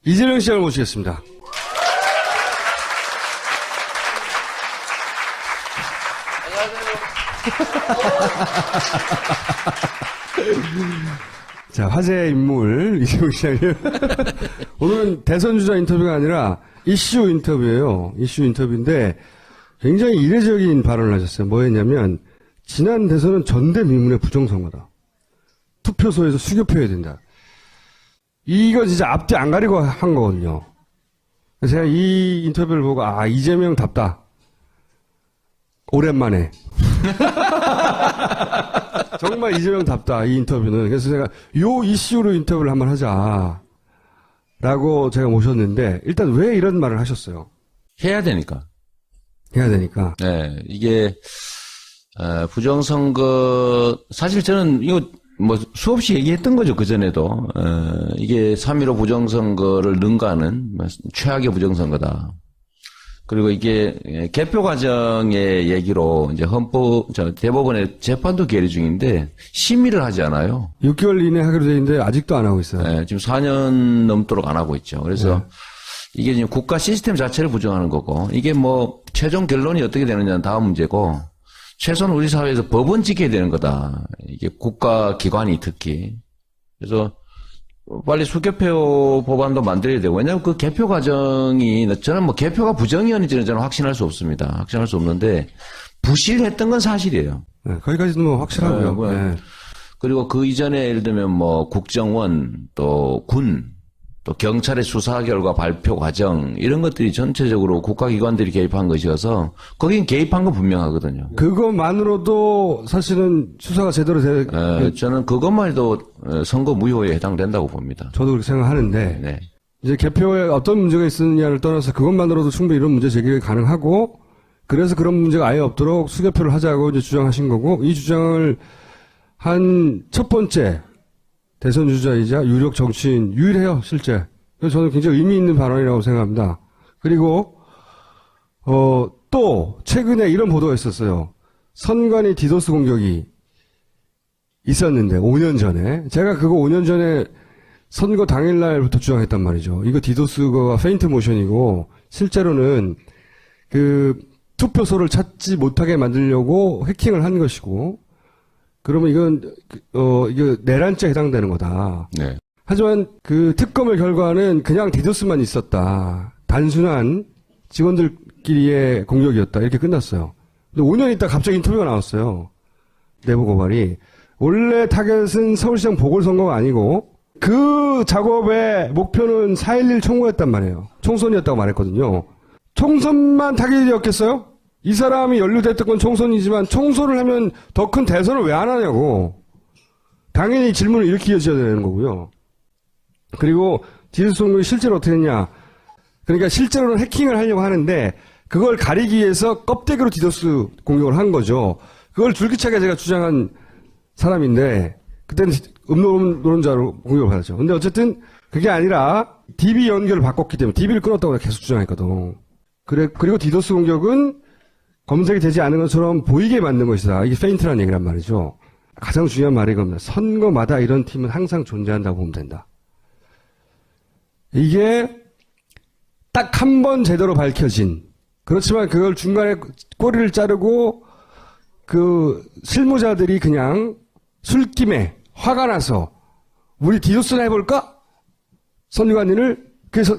이재명 시장을 모시겠습니다. 자, 화제의 인물 이재명 시장이요. 오늘은 대선 주자 인터뷰가 아니라 이슈 인터뷰예요. 이슈 인터뷰인데 굉장히 이례적인 발언을 하셨어요. 뭐였냐면 지난 대선은 전대미문의 부정선거다. 투표소에서 수교표해야 된다. 이거 진짜 앞뒤 안 가리고 한 거거든요. 그래서 제가 이 인터뷰를 보고 이재명답다. 오랜만에. 정말 이재명답다, 이 인터뷰는. 그래서 제가 요 이슈로 인터뷰를 한번 하자. 라고 제가 모셨는데, 일단 왜 이런 말을 하셨어요? 해야 되니까. 해야 되니까. 네, 이게, 부정선거, 사실 저는 이거 수없이 얘기했던 거죠, 그전에도. 이게 3.15 부정선거를 능가하는 최악의 부정선거다. 그리고 이게 개표 과정의 얘기로 이제 대법원의 재판도 계류 중인데 심의를 하지 않아요. 6개월 이내 하기로 돼 있는데 아직도 안 하고 있어요. 네, 지금 4년 넘도록 안 하고 있죠. 그래서 이게 지금 국가 시스템 자체를 부정하는 거고 이게 최종 결론이 어떻게 되느냐는 다음 문제고 최소한 우리 사회에서 법은 지켜야 되는 거다. 이게 국가 기관이 특히. 그래서 빨리 수개표 법안도 만들어야 되고, 왜냐하면 그 개표 과정이, 저는 개표가 부정이었는지는 저는 확신할 수 없습니다. 확신할 수 없는데, 부실했던 건 사실이에요. 네, 거기까지는 확실하고요. 네. 그리고 그 이전에 예를 들면 국정원, 또 군, 또 경찰의 수사 결과 발표 과정, 이런 것들이 전체적으로 국가기관들이 개입한 것이어서, 거긴 개입한 건 분명하거든요. 그것만으로도 사실은 수사가 제대로 저는 그것만 해도 선거 무효에 해당된다고 봅니다. 저도 그렇게 생각하는데, 네. 이제 개표에 어떤 문제가 있느냐를 떠나서 그것만으로도 충분히 이런 문제 제기가 가능하고, 그래서 그런 문제가 아예 없도록 수개표를 하자고 이제 주장하신 거고, 이 주장을 한 첫 번째 대선 주자이자 유력 정치인 유일해요, 실제. 그래서 저는 굉장히 의미 있는 발언이라고 생각합니다. 그리고 또 최근에 이런 보도가 있었어요. 선관위 디도스 공격이 있었는데 5년 전에 제가 그거 5년 전에 선거 당일날부터 주장했단 말이죠. 이거 디도스가 페인트 모션이고 실제로는 그 투표소를 찾지 못하게 만들려고 해킹을 한 것이고 그러면 이건 이거 내란죄에 해당되는 거다. 네. 하지만 그 특검의 결과는 그냥 디도스만 있었다. 단순한 직원들끼리의 공격이었다. 이렇게 끝났어요. 근데 5년 있다 갑자기 인터뷰가 나왔어요. 내부 고발이. 원래 타겟은 서울시장 보궐선거가 아니고 그 작업의 목표는 4.11 총무였단 말이에요. 총선이었다고 말했거든요. 총선만 타겟이었겠어요? 이 사람이 연루됐던 건 총선이지만 총선을 하면 더 큰 대선을 왜 안 하냐고. 당연히 질문을 이렇게 이어져야 되는 거고요. 그리고 디도스 공격이 실제로 어떻게 했냐. 그러니까 실제로는 해킹을 하려고 하는데 그걸 가리기 위해서 껍데기로 디도스 공격을 한 거죠. 그걸 줄기차게 제가 주장한 사람인데 그때는 음노론자로 공격을 받았죠. 근데 어쨌든 그게 아니라 DB 연결을 바꿨기 때문에 DB를 끊었다고 계속 주장했거든. 그리고 디도스 공격은 검색이 되지 않은 것처럼 보이게 만든 것이다. 이게 페인트라는 얘기란 말이죠. 가장 중요한 말이 이겁니다. 선거마다 이런 팀은 항상 존재한다고 보면 된다. 이게 딱 한 번 제대로 밝혀진, 그렇지만 그걸 중간에 꼬리를 자르고 그 실무자들이 그냥 술김에 화가 나서 우리 디도스나 해볼까? 선관위를 그래서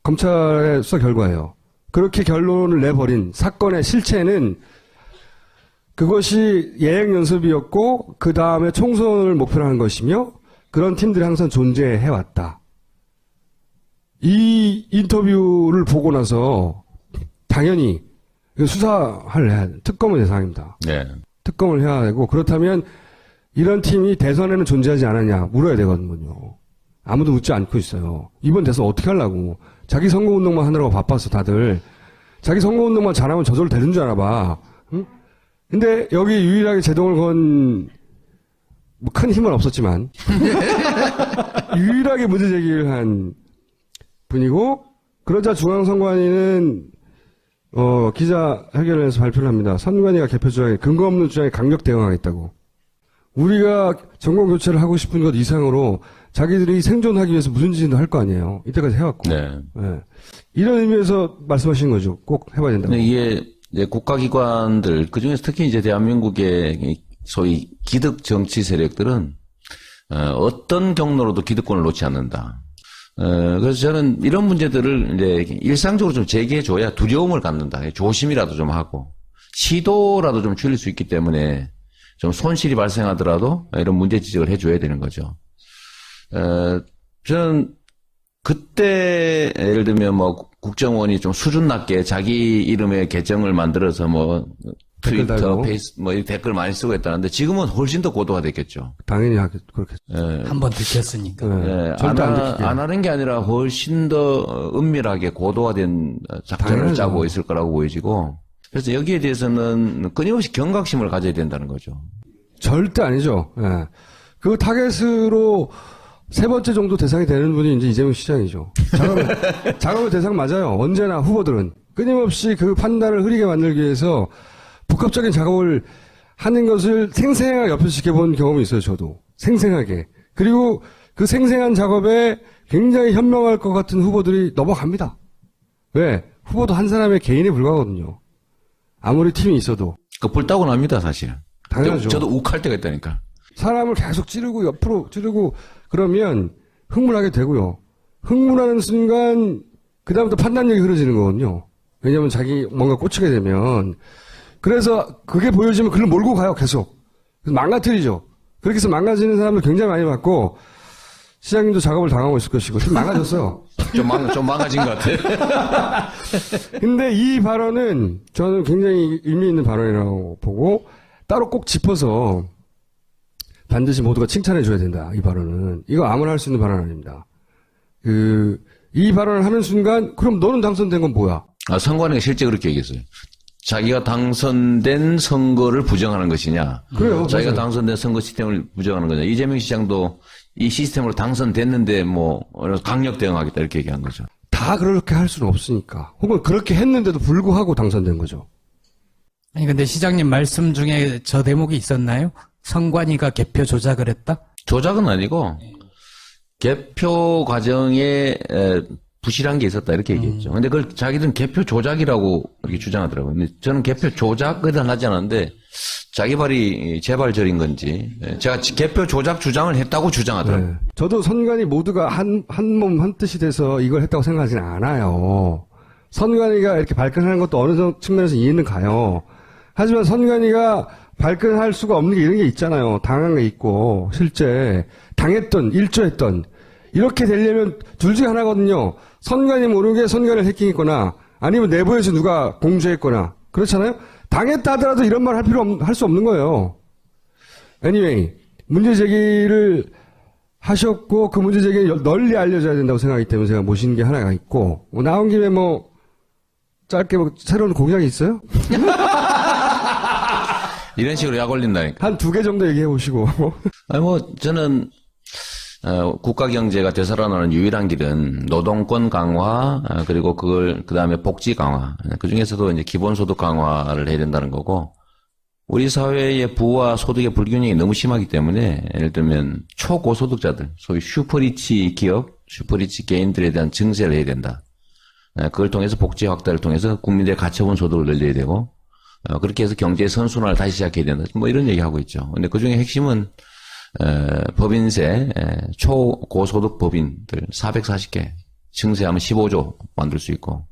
검찰의 수사 결과예요. 그렇게 결론을 내버린 사건의 실체는 그것이 예행 연습이었고 그 다음에 총선을 목표로 하는 것이며 그런 팀들이 항상 존재해왔다. 이 인터뷰를 보고 나서 당연히 수사를 해야 돼. 특검의 대상입니다. 네. 특검을 해야 되고 그렇다면 이런 팀이 대선에는 존재하지 않았냐 물어야 되거든요. 아무도 묻지 않고 있어요. 이번 대선 어떻게 하려고. 자기 선거운동만 하느라고 바빴어 다들. 자기 선거운동만 잘하면 저절로 되는 줄 알아 봐. 응? 근데 여기 유일하게 제동을 건 큰 힘은 없었지만 유일하게 문제 제기를 한 분이고 그러자 중앙선관위는 기자회견을 해서 발표를 합니다. 선관위가 개표 주장에 근거 없는 주장에 강력 대응하겠다고. 우리가 정권 교체를 하고 싶은 것 이상으로 자기들이 생존하기 위해서 무슨 짓도 할 거 아니에요. 이때까지 해왔고. 네. 예. 이런 의미에서 말씀하신 거죠. 꼭 해봐야 된다고. 근데 이게 이제 국가기관들, 그 중에서 특히 이제 대한민국의 이 소위 기득 정치 세력들은, 어떤 경로로도 기득권을 놓지 않는다. 그래서 저는 이런 문제들을 이제 일상적으로 좀 제기해줘야 두려움을 갖는다. 조심이라도 좀 하고, 시도라도 좀 줄일 수 있기 때문에 좀 손실이 발생하더라도 이런 문제 지적을 해줘야 되는 거죠. 저는 그때 예를 들면 뭐 국정원이 좀 수준 낮게 자기 이름의 계정을 만들어서 뭐 댓글 트위터, 달고. 페이스 뭐 이 댓글 많이 쓰고 했다는데 지금은 훨씬 더 고도화됐겠죠. 당연히 그렇겠죠. 한 번 들켰으니까. 예. 절대 안 듣게. 안 하는 게 아니라 훨씬 더 은밀하게 고도화된 작전을 당연하죠. 짜고 있을 거라고 보여지고 그래서 여기에 대해서는 끊임없이 경각심을 가져야 된다는 거죠. 절대 아니죠. 예. 그 타겟으로 세 번째 정도 대상이 되는 분이 이제 이재명 시장이죠. 작업의 대상 맞아요. 언제나 후보들은. 끊임없이 그 판단을 흐리게 만들기 위해서 복합적인 작업을 하는 것을 생생하게 옆에서 지켜본 경험이 있어요, 저도. 생생하게. 그리고 그 생생한 작업에 굉장히 현명할 것 같은 후보들이 넘어갑니다. 왜? 후보도 한 사람의 개인에 불과하거든요. 아무리 팀이 있어도. 그 불타고 납니다, 사실. 당연하죠. 저도 욱할 때가 있다니까. 사람을 계속 찌르고 옆으로 찌르고 그러면 흥분하게 되고요. 흥분하는 순간 그다음부터 판단력이 흐려지는 거거든요. 왜냐하면 자기 뭔가 꽂히게 되면 그래서 그게 보여지면 그걸 몰고 가요 계속. 그래서 망가뜨리죠. 그렇게 해서 망가지는 사람들 굉장히 많이 봤고 시장님도 작업을 당하고 있을 것이고 좀 망가졌어요. 좀 망가진 것 같아. 근데 이 발언은 저는 굉장히 의미 있는 발언이라고 보고 따로 꼭 짚어서 반드시 모두가 칭찬해줘야 된다. 이 발언은. 이거 아무나 할 수 있는 발언 아닙니다. 이 발언을 하는 순간, 그럼 너는 당선된 건 뭐야? 선관위가 실제 그렇게 얘기했어요. 자기가 당선된 선거를 부정하는 것이냐. 그래요, 자기가 맞아요. 당선된 선거 시스템을 부정하는 거냐. 이재명 시장도 이 시스템으로 당선됐는데 뭐 강력 대응하겠다 이렇게 얘기한 거죠. 다 그렇게 할 수는 없으니까. 혹은 그렇게 했는데도 불구하고 당선된 거죠. 아니 근데 시장님 말씀 중에 저 대목이 있었나요? 선관위가 개표 조작을 했다? 조작은 아니고 개표 과정에 부실한 게 있었다 이렇게 얘기했죠. 근데 그걸 자기들은 개표 조작이라고 이렇게 주장하더라고요. 근데 저는 개표 조작은 하지 않았는데 자기 발이 재발절인 건지 제가 개표 조작 주장을 했다고 주장하더라고요. 네. 저도 선관위 모두가 한 몸 한 뜻이 돼서 이걸 했다고 생각하지는 않아요. 선관위가 이렇게 발끈하는 것도 어느 측면에서 이해는 가요. 하지만 선관위가 발끈할 수가 없는 게 이런 게 있잖아요. 당한 게 있고 실제 당했던 일조했던 이렇게 되려면 둘 중에 하나거든요. 선관위 모르게 선관위를 해킹했거나 아니면 내부에서 누가 공조했거나 그렇잖아요. 당했다 하더라도 이런 말 할 수 없는 거예요. Anyway 문제 제기를 하셨고 그 문제 제기를 널리 알려져야 된다고 생각하기 때문에 제가 모신 게 하나가 있고 나온 김에 뭐 짧게 뭐 새로운 공약이 있어요? 이런 식으로 약 올린다니까. 한 2개 정도 얘기해 보시고. 아니 뭐 저는 국가 경제가 되살아나는 유일한 길은 노동권 강화 그리고 그다음에 복지 강화 그 중에서도 이제 기본소득 강화를 해야 된다는 거고 우리 사회의 부와 소득의 불균형이 너무 심하기 때문에 예를 들면 초고소득자들 소위 슈퍼리치 기업 슈퍼리치 개인들에 대한 증세를 해야 된다. 그걸 통해서 복지 확대를 통해서 국민들의 가처분 소득을 늘려야 되고 그렇게 해서 경제의 선순환을 다시 시작해야 된다. 뭐 이런 얘기하고 있죠. 근데 그 중에 핵심은 법인세 초고소득 법인들 440개 증세하면 15조 만들 수 있고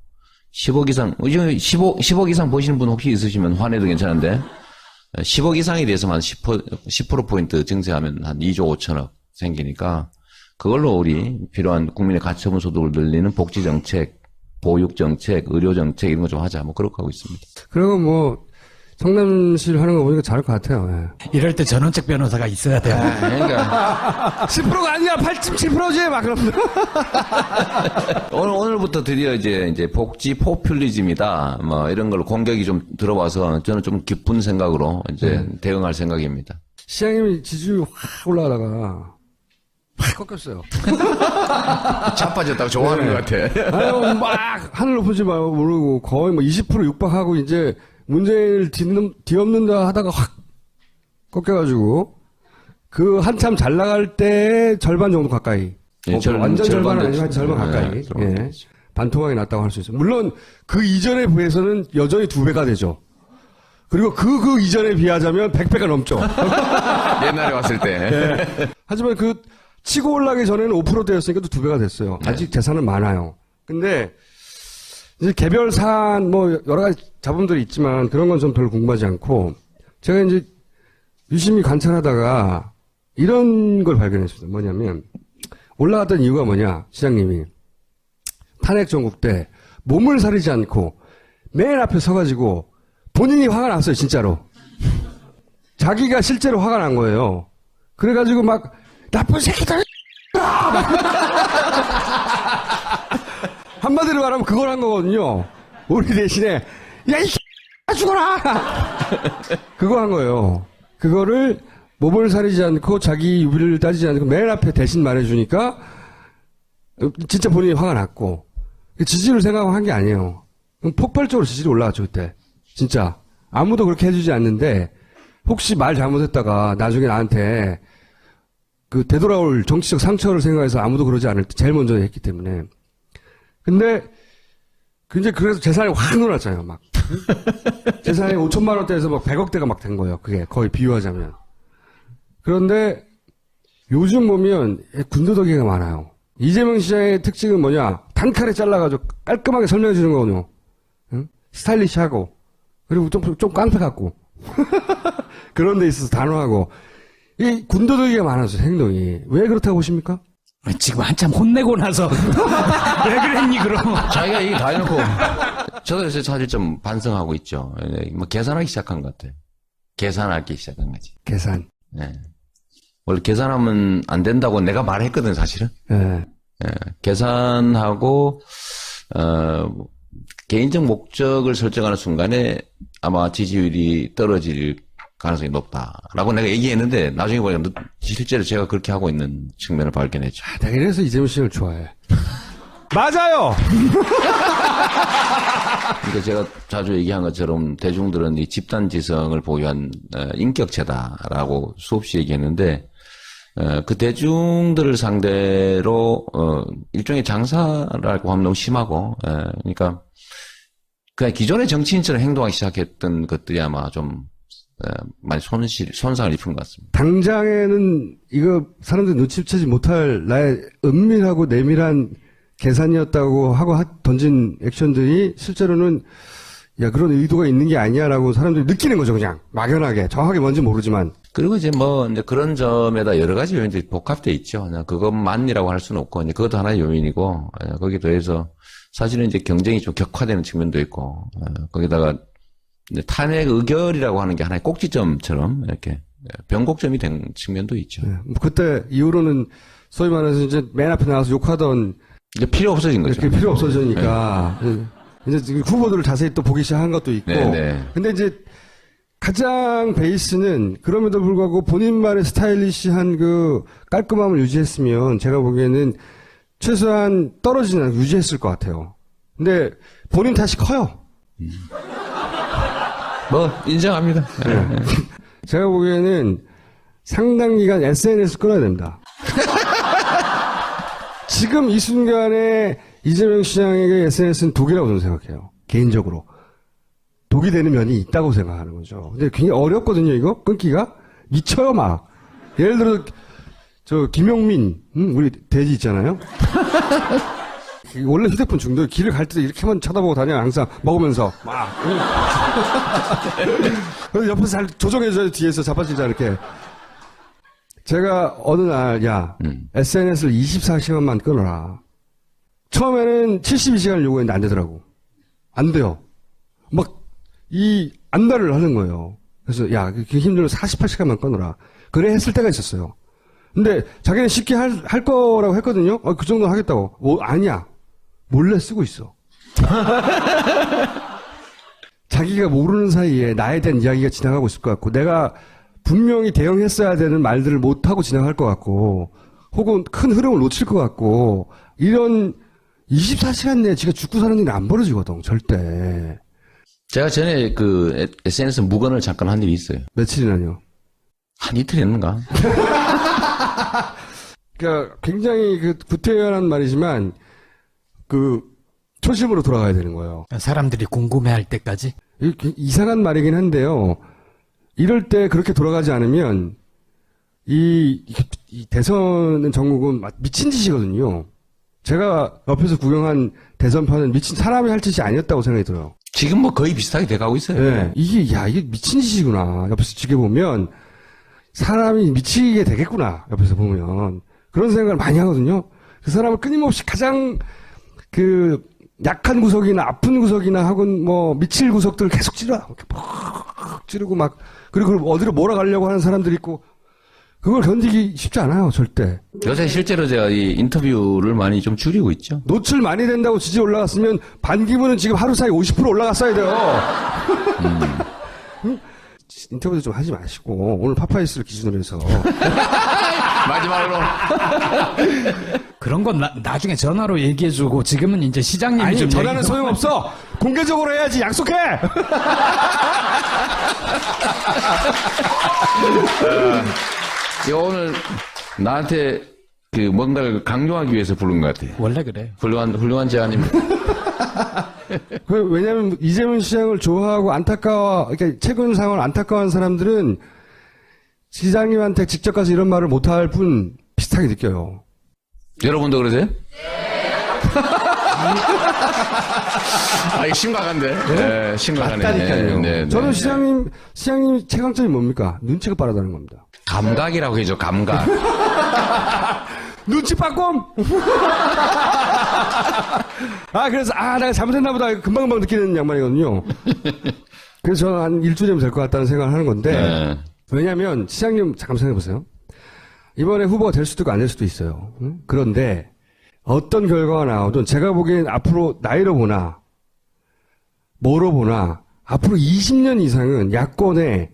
10억 이상 10억 이상 버시는 분 혹시 있으시면 환해도 괜찮은데 10억 이상에 대해서만 10%포인트 증세하면 한 2조 5천억 생기니까 그걸로 우리 필요한 국민의 가처분 소득을 늘리는 복지 정책 보육 정책, 의료 정책 이런 거 좀 하자. 뭐 그렇게 하고 있습니다. 그리고 뭐 성남시를 하는 거 보니까 잘할 것 같아요. 예. 이럴 때 전원책 변호사가 있어야 돼요. 그러니까 10%가 아니라 8.7%지 막 그러면. 오늘부터 드디어 이제 복지 포퓰리즘이다. 뭐 이런 걸 공격이 좀 들어와서 저는 좀 기쁜 생각으로 이제 대응할 생각입니다. 시장님이 지지율이 확 올라가다가 확 꺾였어요. 자빠졌다고 좋아하는 것 같아. 아유, 막 하늘 높은지 모르고 거의 뭐 20% 육박하고 이제 문재인을 뒤엎는다 하다가 확 꺾여가지고 그 한참 잘 나갈 때 절반 정도 가까이. 예, 완전 절반은 아니지만 됐죠. 절반 가까이. 네, 절반 예. 됐죠. 반토막이 났다고 할 수 있어요. 물론 그 이전에 비해서는 여전히 2배가 되죠. 그리고 그 이전에 비하자면 100배가 넘죠. 옛날에 왔을 때. 하지만 그 치고 올라가기 전에는 5%대였으니까 또 2배가 됐어요. 네. 아직 재산은 많아요. 근데 이제 개별 사안 뭐 여러 가지 잡음들이 있지만 그런 건 좀 별로 궁금하지 않고 제가 이제 유심히 관찰하다가 이런 걸 발견했습니다. 뭐냐면 올라갔던 이유가 뭐냐, 시장님이 탄핵 정국 때 몸을 사리지 않고 맨 앞에 서가지고 본인이 화가 났어요, 진짜로. 자기가 실제로 화가 난 거예요. 그래가지고 막 나쁜 새끼들 한마디로 말하면 그걸 한 거거든요. 우리 대신에 야이 죽어라 그거 한 거예요. 그거를 몸을 사리지 않고 자기 유비를 따지지 않고 맨 앞에 대신 말해주니까 진짜 본인이 화가 났고 지지를 생각하고 한 게 아니에요. 폭발적으로 지지율이 올라갔죠 그때. 진짜 아무도 그렇게 해주지 않는데 혹시 말 잘못했다가 나중에 나한테 그 되돌아올 정치적 상처를 생각해서 아무도 그러지 않을 때 제일 먼저 했기 때문에. 근데 이제 그래서 재산이 확 늘어났잖아요. 막 재산이 5천만 원대에서 막 100억대가 막 된 거예요. 그게 거의 비유하자면. 그런데 요즘 보면 군더더기가 많아요. 이재명 시장의 특징은 뭐냐? 단칼에 잘라가지고 깔끔하게 설명해 주는 거거든요. 응? 스타일리시하고 그리고 좀 깡패 같고 그런 데 있어서 단호하고 이 군더더기가 많아서 행동이 왜 그렇다고 보십니까? 지금 한참 혼내고 나서 왜 그랬니 그럼? 자기가 얘기 다 해놓고 저도 요새 사실 좀 반성하고 있죠. 뭐 계산하기 시작한 것 같아요. 계산하기 시작한 거지. 계산. 네. 원래 계산하면 안 된다고 내가 말했거든 사실은. 네. 예, 계산하고 개인적 목적을 설정하는 순간에 아마 지지율이 떨어질 가능성이 높다라고 내가 얘기했는데 나중에 보니까 실제로 제가 그렇게 하고 있는 측면을 발견했죠. 내가 이래서 이재명 씨를 좋아해. 맞아요. 그러니까 제가 자주 얘기한 것처럼 대중들은 이 집단지성을 보유한 인격체다라고 수없이 얘기했는데 그 대중들을 상대로 일종의 장사라고 하면 너무 심하고 그러니까 그냥 기존의 정치인처럼 행동하기 시작했던 것들이 아마 좀 많이 손상을 입은 것 같습니다. 당장에는 이거 사람들이 눈치채지 못할 나의 은밀하고 내밀한 계산이었다고 하고 던진 액션들이 실제로는 야 그런 의도가 있는 게 아니야라고 사람들이 느끼는 거죠. 그냥 막연하게 정확하게 뭔지 모르지만. 그리고 이제 그런 점에다 여러 가지 요인들이 복합돼 있죠. 그냥 그것만이라고 할 수는 없고 이제 그것도 하나의 요인이고 거기에 더해서 사실은 이제 경쟁이 좀 격화되는 측면도 있고 거기다가 이제 탄핵 의결이라고 하는 게 하나의 꼭지점처럼 이렇게 변곡점이 된 측면도 있죠. 네. 그때 이후로는 소위 말해서 이제 맨 앞에 나와서 욕하던 이제 필요 없어진 거죠. 그게 필요 없어지니까 이제 지금 후보들을 자세히 또 보기 시작한 것도 있고. 네. 근데 이제 가장 베이스는 그럼에도 불구하고 본인만의 스타일리시한 그 깔끔함을 유지했으면 제가 보기에는 최소한 떨어지지 않고 유지했을 것 같아요. 근데 본인 탓이 커요. 인정합니다. 네. 제가 보기에는 상당 기간 SNS 끊어야 됩니다. 지금 이 순간에 이재명 시장에게 SNS는 독이라고 저는 생각해요. 개인적으로. 독이 되는 면이 있다고 생각하는 거죠. 근데 굉장히 어렵거든요, 이거? 끊기가? 미쳐요, 막. 예를 들어, 김용민, 우리 돼지 있잖아요? 원래 휴대폰 중독, 길을 갈 때도 이렇게만 쳐다보고 다녀요, 항상 먹으면서. 막. 그래서 옆에서 잘 조정해줘요, 뒤에서 자빠지자, 이렇게. 제가 어느 날, SNS를 24시간만 끊어라. 처음에는 72시간을 요구했는데 안 되더라고. 안 돼요. 안달을 하는 거예요. 그래서, 그게 힘들어 48시간만 끊어라. 그래 했을 때가 있었어요. 근데 자기는 쉽게 할 거라고 했거든요. 그 정도 하겠다고. 아니야. 몰래 쓰고 있어. 자기가 모르는 사이에 나에 대한 이야기가 지나가고 있을 것 같고, 내가 분명히 대응했어야 되는 말들을 못하고 지나갈 것 같고, 혹은 큰 흐름을 놓칠 것 같고, 이런 24시간 내에 지가 죽고 사는 일이 안 벌어지거든, 절대. 제가 전에 SNS 무건을 잠깐 한 일이 있어요. 며칠이나요? 한 이틀 했는가? 그러니까 굉장히 구태연한 말이지만 초심으로 돌아가야 되는 거예요. 사람들이 궁금해할 때까지. 이상한 말이긴 한데요. 이럴 때 그렇게 돌아가지 않으면 이 대선은 전국은 미친 짓이거든요. 제가 옆에서 구경한 대선판은 미친 사람이 할 짓이 아니었다고 생각이 들어요. 지금 뭐 거의 비슷하게 돼가고 있어요. 네. 이게 미친 짓이구나. 옆에서 지켜보면 사람이 미치게 되겠구나. 옆에서 보면. 그런 생각을 많이 하거든요. 그 사람을 끊임없이 가장 약한 구석이나 아픈 구석이나 혹은 미칠 구석들을 계속 찌르고 막, 그리고 어디로 몰아가려고 하는 사람들이 있고, 그걸 견디기 쉽지 않아요, 절대. 요새 실제로 제가 이 인터뷰를 많이 좀 줄이고 있죠. 노출 많이 된다고 지지 올라갔으면 반기문은 지금 하루 사이 50% 올라갔어야 돼요. 인터뷰도 좀 하지 마시고, 오늘 파파이스를 기준으로 해서. 마지막으로. 그런 건 나중에 전화로 얘기해주고 지금은 이제 시장님이 아니, 좀 전화는 소용없어! 공개적으로 해야지, 약속해! 오늘 나한테 뭔가를 강요하기 위해서 부른 것 같아요. 원래 그래요. 훌륭한 제안입니다. 왜냐면 이재명 시장을 좋아하고 그러니까 최근 상황을 안타까워하는 사람들은 시장님한테 직접 가서 이런 말을 못할 뿐 비슷하게 느껴요. 여러분도 그러세요? 이거 심각한데? 네, 심각하네. 맞다니까요. 네. 저는 시장님 최강점이 뭡니까? 눈치가 빠르다는 겁니다. 감각이라고 해줘, 감각. 눈치 빠꼼! 그래서, 내가 잘못했나 보다. 금방금방 느끼는 양반이거든요. 그래서 저는 한 일주일이면 될 것 같다는 생각을 하는 건데, 네. 왜냐면, 시장님, 잠깐 생각해보세요. 이번에 후보가 될 수도 있고 안 될 수도 있어요. 응? 그런데, 어떤 결과가 나오든 제가 보기엔 앞으로 나이로 보나, 뭐로 보나, 앞으로 20년 이상은 야권에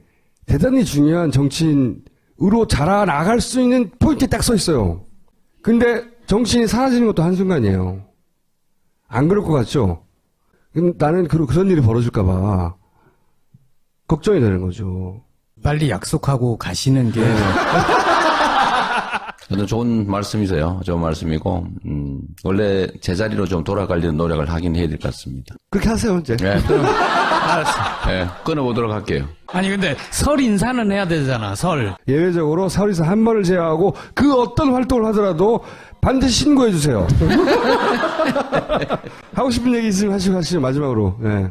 대단히 중요한 정치인으로 자라나갈 수 있는 포인트에 딱 서 있어요. 근데 정치인이 사라지는 것도 한순간이에요. 안 그럴 것 같죠? 나는 그런 일이 벌어질까봐 걱정이 되는 거죠. 빨리 약속하고 가시는 게 저는 좋은 말씀이세요. 좋은 말씀이고, 원래 제자리로 좀 돌아가려는 노력을 하긴 해야 될 것 같습니다. 그렇게 하세요, 이제. 네, 알았어. 네, 끊어보도록 할게요. 아니 근데 설 인사는 해야 되잖아. 설. 예외적으로 설에서 한 번을 제외하고 그 어떤 활동을 하더라도 반드시 신고해주세요. 하고 싶은 얘기 있으면 하시죠, 마지막으로. 네.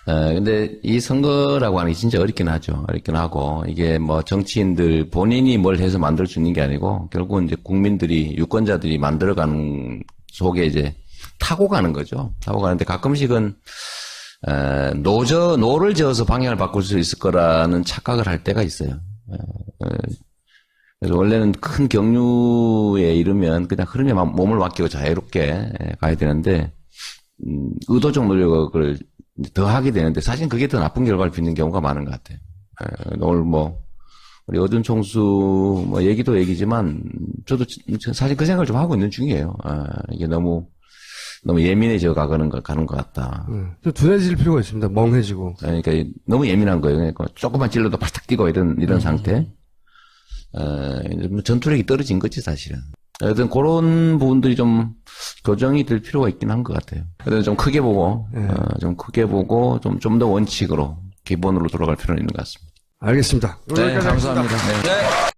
근데 이 선거라고 하는 게 진짜 어렵긴 하죠. 어렵긴 하고, 이게 정치인들 본인이 뭘 해서 만들 수 있는 게 아니고, 결국은 이제 국민들이, 유권자들이 만들어가는 속에 이제 타고 가는 거죠. 타고 가는데 가끔씩은, 노를 저어서 방향을 바꿀 수 있을 거라는 착각을 할 때가 있어요. 그래서 원래는 큰 경류에 이르면 그냥 흐름에 몸을 맡기고 자유롭게 가야 되는데, 의도적 노력을 더 하게 되는데, 사실 그게 더 나쁜 결과를 빚는 경우가 많은 것 같아요. 오늘 우리 어준 총수, 얘기도 얘기지만, 저도 사실 그 생각을 좀 하고 있는 중이에요. 이게 너무 예민해져 가는 것 같다. 좀 둔해질 필요가 있습니다. 멍해지고. 그러니까 너무 예민한 거예요. 그러니까 조금만 찔러도 발탁 뛰고 이런 상태. 전투력이 떨어진 거지, 사실은. 하여튼 그런 부분들이 좀 교정이 될 필요가 있긴 한 것 같아요. 그래서 좀 크게 보고, 좀 더 원칙으로, 기본으로 돌아갈 필요는 있는 것 같습니다. 알겠습니다. 네, 감사합니다. 네.